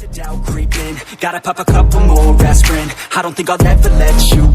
The doubt creeping, gotta pop a couple more aspirin. I don't think I'll ever let you.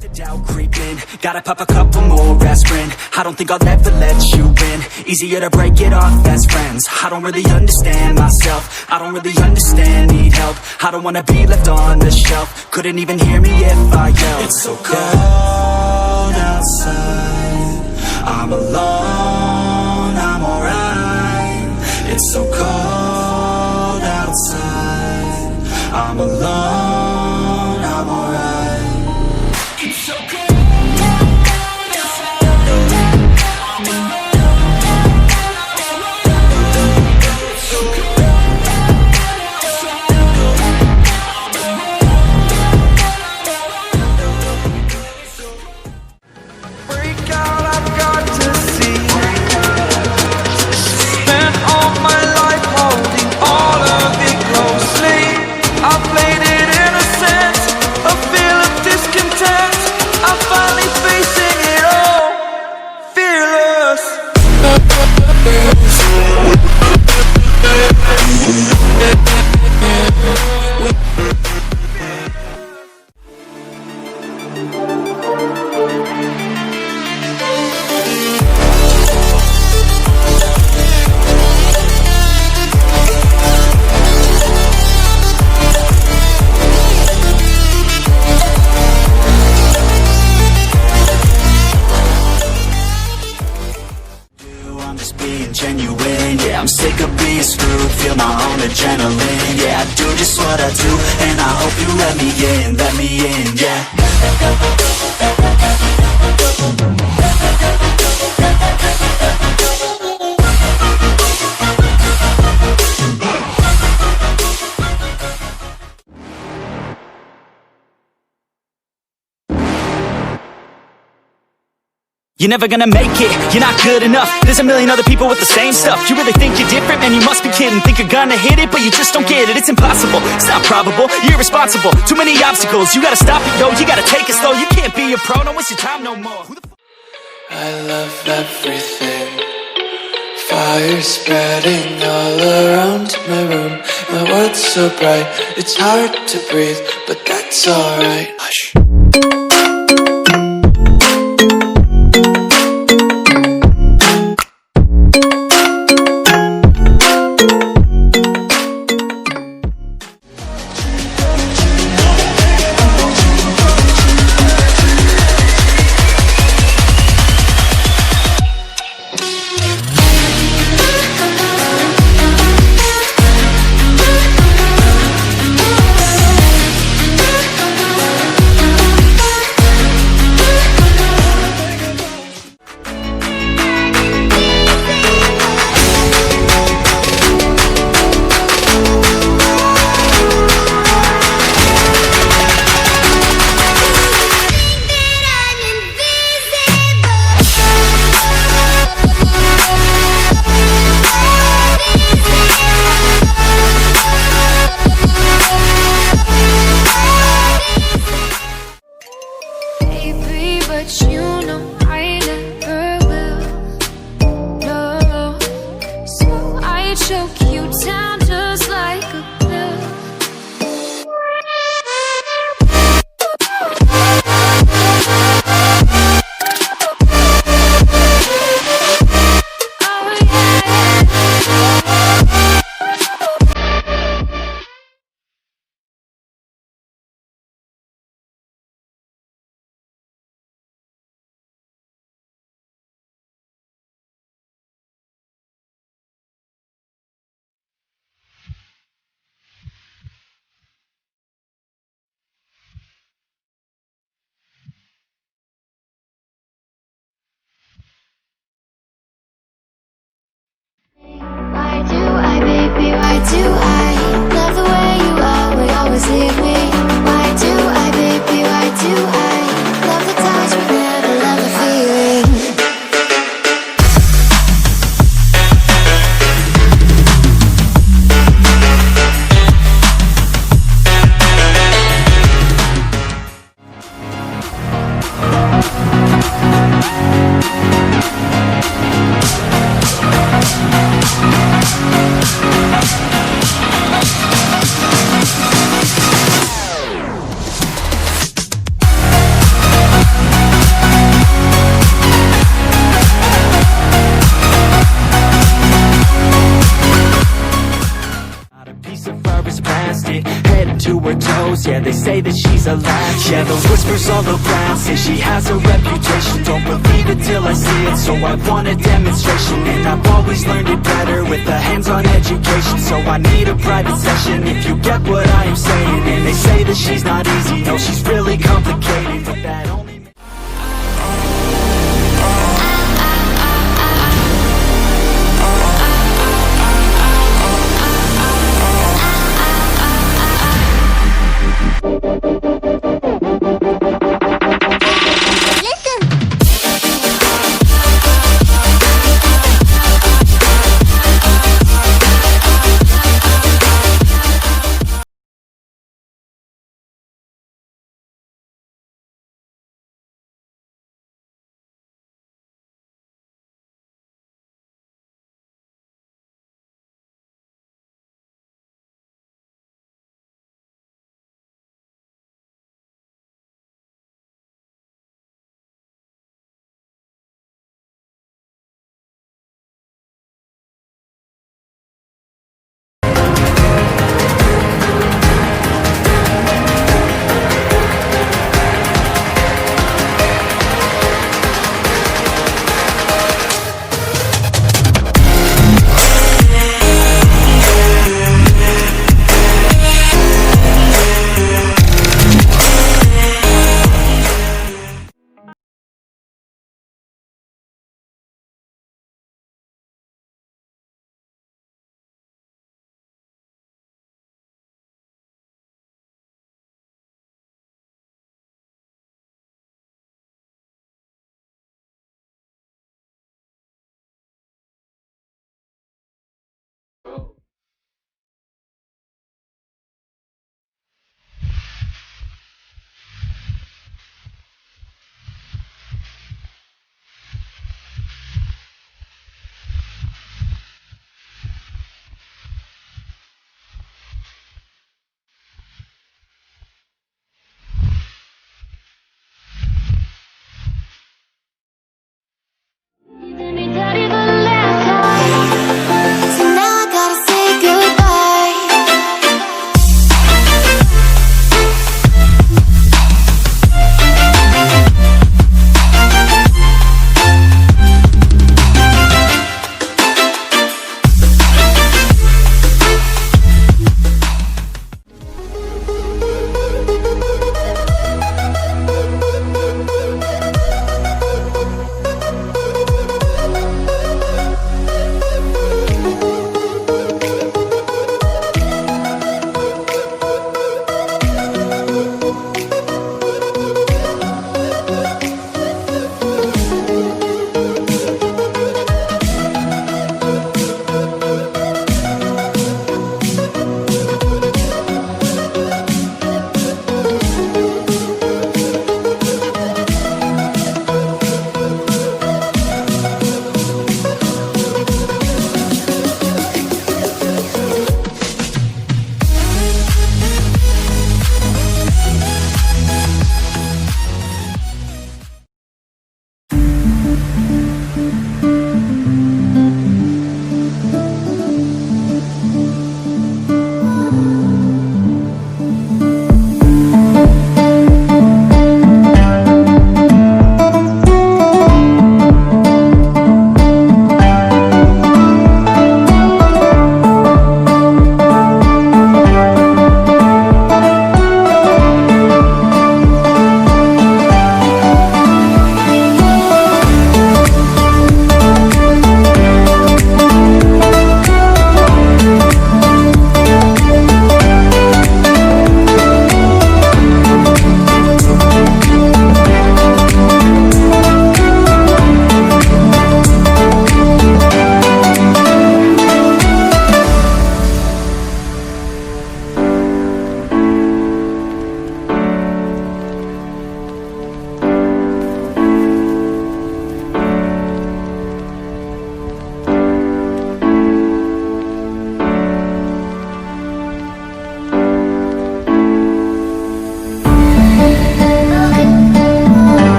The doubt creeping, gotta pop a couple more aspirin. I don't think I'll ever let you in. Easier to break it off best friends. I don't really understand myself, I don't really understand, need help. I don't wanna be left on the shelf. Couldn't even hear me if I yelled. It's so cold outside, I'm alone, I'm alright. It's so cold outside, I'm alone, I'm alright. Spent all my life holding all of it closely. I played it adrenaline. Yeah, I do just what I do, and I hope you let me in, yeah. You're never gonna make it, you're not good enough. There's a million other people with the same stuff. You really think you're different? Man, you must be kidding. Think you're gonna hit it, but you just don't get it. It's impossible, it's not probable, you're irresponsible. Too many obstacles, you gotta stop it, yo. You gotta take it slow, you can't be a pro. Don't waste your time no more. I love everything. Fire spreading all around my room. My world's so bright, it's hard to breathe, but that's alright. Hush. To her toes, yeah, they say that she's a latch. Yeah, those whispers all around say she has a reputation. Don't believe it till I see it, so I want a demonstration. And I've always learned it better with a hands-on education. So I need a private session if you get what I am saying. And they say that she's not easy, no, she's really complicated.